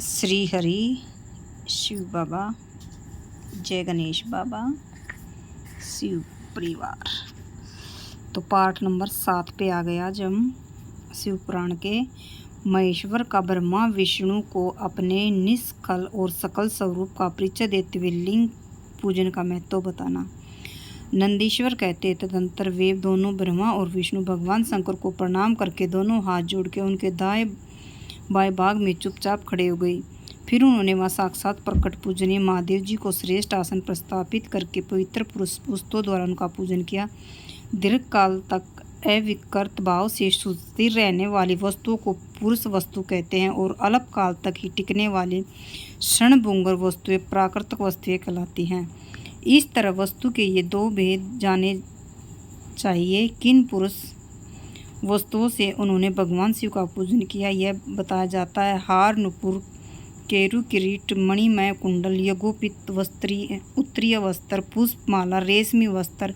श्री हरि शिव बाबा, जय गणेश बाबा, शिव परिवार। तो पार्ट नंबर 7 पे आ गया जब हम शिव पुराण के महेश्वर का ब्रह्मा विष्णु को अपने निष्कल और सकल स्वरूप का परिचय देते हुए लिंग पूजन का महत्व बताना। नंदीश्वर कहते तदंतर वे दोनों ब्रह्मा और विष्णु भगवान शंकर को प्रणाम करके दोनों हाथ जोड़ के उनके दाएं बाएं भाग में चुपचाप खड़े हो गई। फिर उन्होंने वहाँ साक्षात प्रकट पूजनीय महादेव जी को श्रेष्ठ आसन प्रस्थापित करके पवित्र पुष्पों द्वारा उनका पूजन किया। दीर्घ काल तक अविकृत भाव से स्थिर रहने वाली वस्तुओं को पुरुष वस्तु कहते हैं और अल्प काल तक ही टिकने वाली क्षणभंगुर वस्तुएं प्राकृतिक वस्तुएं कहलाती हैं। इस तरह वस्तु के ये दो भेद जाने चाहिए। किन पुरुष वस्तुओं से उन्होंने भगवान शिव का पूजन किया यह बताया जाता है। हार, नुपुर, केरु, किरीट, मणिमय कुंडल, यज्ञोपित वस्त्री, उत्तरीय वस्त्र, पुष्प माला, रेशमी वस्त्र,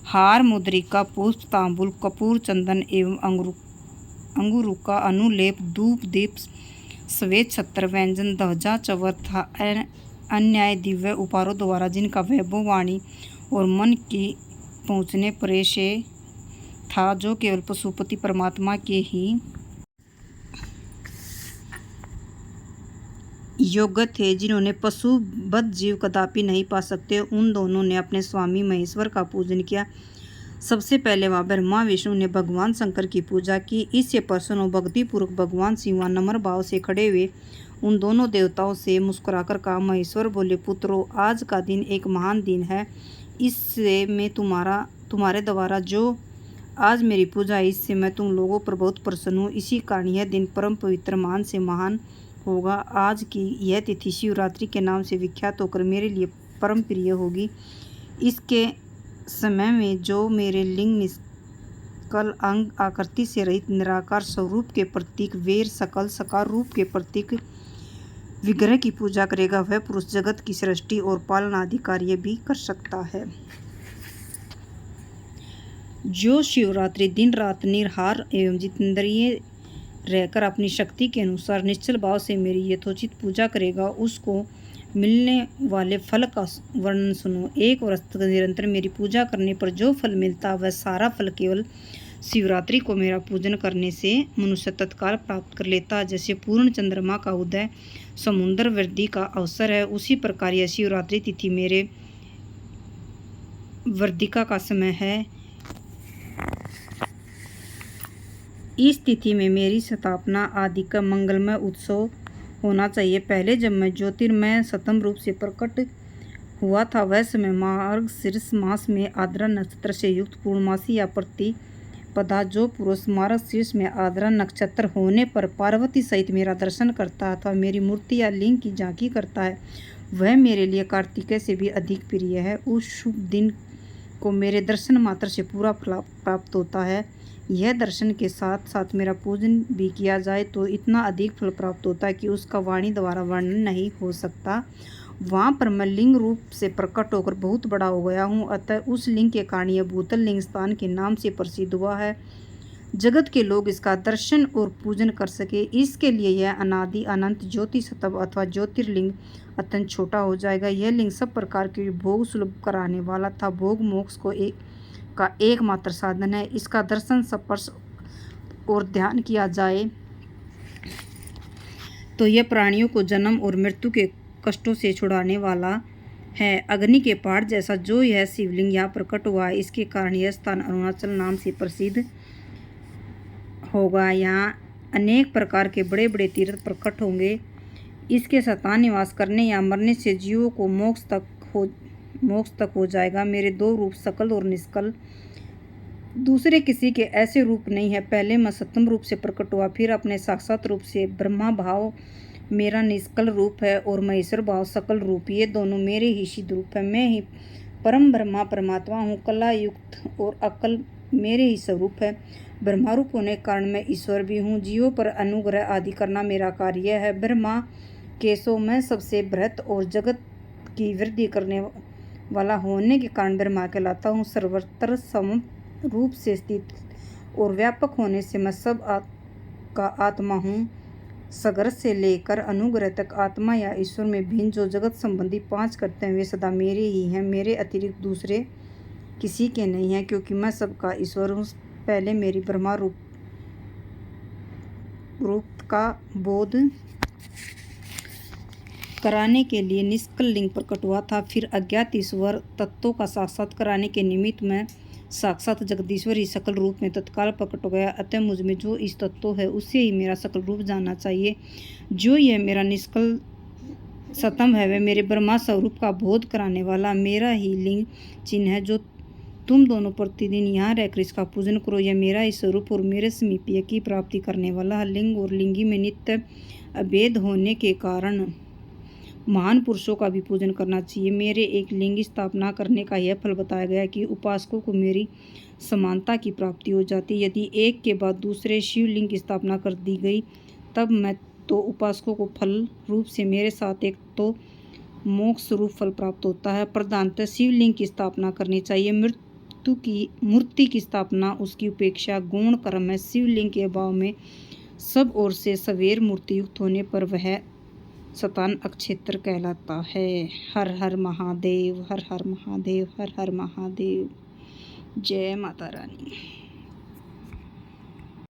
हार, मुद्रिका, पुष्प, तांबुल, कपूर, चंदन एवं अंगुरुका, अनुलेप, धूप, दीप, श्वेत छत्र, व्यंजन, ध्वजा, चवर्थ, अन्याय दिव्य उपहारों द्वारा जिनका वैभव वाणी और मन की पहुँचने परे से था, जो केवल पशुपति परमात्मा के ही योग्य थे, जिन्होंने पशुबद्ध जीव कदापि नहीं पा सकते। उन दोनों ने अपने स्वामी महेश्वर का पूजन किया। सबसे पहले वहाँ ब्रह्मा विष्णु ने भगवान शंकर की पूजा की। इससे प्रसन्न और भक्तिपूर्वक भगवान शिव नम्र भाव से खड़े हुए उन दोनों देवताओं से मुस्कुराकर कहा, महेश्वर बोले, पुत्रों, आज का दिन एक महान दिन है। इससे मैं तुम्हारे द्वारा जो आज मेरी पूजा है, इससे मैं तुम लोगों पर बहुत प्रसन्न हूँ। इसी कारण यह दिन परम पवित्र महान से महान होगा। आज की यह तिथि शिवरात्रि के नाम से विख्यात होकर मेरे लिए परम प्रिय होगी। इसके समय में जो मेरे लिंग निष्कल अंग आकृति से रहित निराकार स्वरूप के प्रतीक वीर सकल सकार रूप के प्रतीक विग्रह की पूजा करेगा, वह पुरुष जगत की सृष्टि और पालना आदि कार्य भी कर सकता है। जो शिवरात्रि दिन रात निराहार एवं जितेंद्रिय रहकर अपनी शक्ति के अनुसार निश्चल भाव से मेरी यथोचित पूजा करेगा, उसको मिलने वाले फल का वर्णन सुनो। एक वर्ष तक निरंतर मेरी पूजा करने पर जो फल मिलता, वह सारा फल केवल शिवरात्रि को मेरा पूजन करने से मनुष्य तत्काल प्राप्त कर लेता। जैसे पूर्ण चंद्रमा का उदय समुद्र वृद्धि का अवसर है, उसी प्रकार यह शिवरात्रि तिथि मेरे वर्धिका का समय है। इस तिथि में मेरी स्थापना आदि का मंगलमय उत्सव होना चाहिए। पहले जब मैं ज्योतिर्मय सतम रूप से प्रकट हुआ था, वह समय मार्गशीर्ष मास में आद्रा नक्षत्र से युक्त पूर्णमासी या प्रतिपदा जो पुरुष मार्गशीर्ष में आद्रा नक्षत्र होने पर पार्वती सहित मेरा दर्शन करता था, मेरी मूर्ति या लिंग की झांकी करता है, वह मेरे लिए कार्तिकेय से भी अधिक प्रिय है। उस शुभ दिन को मेरे दर्शन मात्र से पूरा फल प्राप्त होता है। यह दर्शन के साथ साथ मेरा पूजन भी किया जाए तो इतना अधिक फल प्राप्त होता है कि उसका वाणी द्वारा वर्णन नहीं हो सकता। वहाँ पर मैं लिंग रूप से प्रकट होकर बहुत बड़ा हो गया हूँ, अतः उस लिंग के कारण यह भूतल लिंग स्थान के नाम से प्रसिद्ध हुआ है। जगत के लोग इसका दर्शन और पूजन कर सके, इसके लिए यह अनादि अनंत ज्योति सतव अथवा ज्योतिर्लिंग अत्यंत छोटा हो जाएगा। यह लिंग सब प्रकार के भोग सुलभ कराने वाला था। भोग मोक्ष को का एकमात्र साधन है। इसका दर्शन स्पर्श और ध्यान किया जाए तो यह प्राणियों को जन्म और मृत्यु के कष्टों से छुड़ाने वाला है। अग्नि के पहाड़ जैसा जो यह शिवलिंग यहाँ प्रकट हुआ है, इसके कारण यह स्थान अरुणाचल नाम से प्रसिद्ध होगा। यहाँ अनेक प्रकार के बड़े बड़े तीर्थ प्रकट होंगे। इसके स्थान निवास करने या मरने से जीवों को मोक्ष तक हो जाएगा। मेरे दो रूप सकल और निष्कल, दूसरे किसी के ऐसे रूप नहीं है। पहले मैं सप्तम रूप से प्रकट हुआ, फिर अपने साक्षात रूप से ब्रह्मा भाव मेरा निष्कल रूप है और महेश्वर भाव सकल रूप, ये दोनों मेरे ही सिद्ध रूप है। मैं ही परम ब्रह्मा परमात्मा हूँ। कला युक्त और अकल मेरे ही स्वरूप है। ब्रह्मा रूप होने के कारण मैं ईश्वर भी हूँ। जीवों पर अनुग्रह आदि करना मेरा कार्य है। ब्रह्मा केशव मैं सबसे बृहत और जगत की वृद्धि करने वाला होने के कारण ब्रह्मा कहलाता हूँ। सर्वत्र सम रूप से स्थित और व्यापक होने से मैं सब का आत्मा हूँ। सगर से लेकर अनुग्रह तक आत्मा या ईश्वर में भिन्न जो जगत संबंधी 5 कर्तव्य वे सदा मेरे ही हैं, मेरे अतिरिक्त दूसरे किसी के नहीं हैं, क्योंकि मैं सबका ईश्वर हूँ। पहले मेरी ब्रह्मा रूप का बोध कराने के लिए निष्कल लिंग प्रकट हुआ था, फिर अज्ञात ईश्वर तत्वों का साक्षात कराने के निमित्त में साक्षात जगदीश्वर ही सकल रूप में तत्काल प्रकट हो गया। अतः मुझ में जो इस तत्व है उससे ही मेरा सकल रूप जानना चाहिए। जो यह मेरा निष्कल सतम है वह मेरे ब्रह्मा स्वरूप का बोध कराने वाला मेरा ही लिंग चिन्ह है, जो तुम दोनों प्रतिदिन यहाँ रहकर इसका पूजन करो। यह मेरा ही स्वरूप और मेरे समीपीय की प्राप्ति करने वाला लिंग और लिंगी में नित्य अभेद होने के कारण महान पुरुषों का भी पूजन करना चाहिए। मेरे एक लिंग स्थापना करने का यह फल बताया गया कि उपासकों को मेरी समानता की प्राप्ति हो जाती। यदि एक के बाद दूसरे शिवलिंग की स्थापना कर दी गई तब मैं तो उपासकों को फल रूप से मेरे साथ एक तो मोक्ष रूप फल प्राप्त होता है। प्रधानतः शिवलिंग की स्थापना करनी चाहिए। मूर्ति की स्थापना उसकी उपेक्षा गौण कर्म है। शिवलिंग के अभाव में सब ओर से सवेर मूर्ति युक्त होने पर वह शतान अक्षेत्र कहलाता है। हर हर महादेव, हर हर महादेव, हर हर महादेव। जय माता रानी।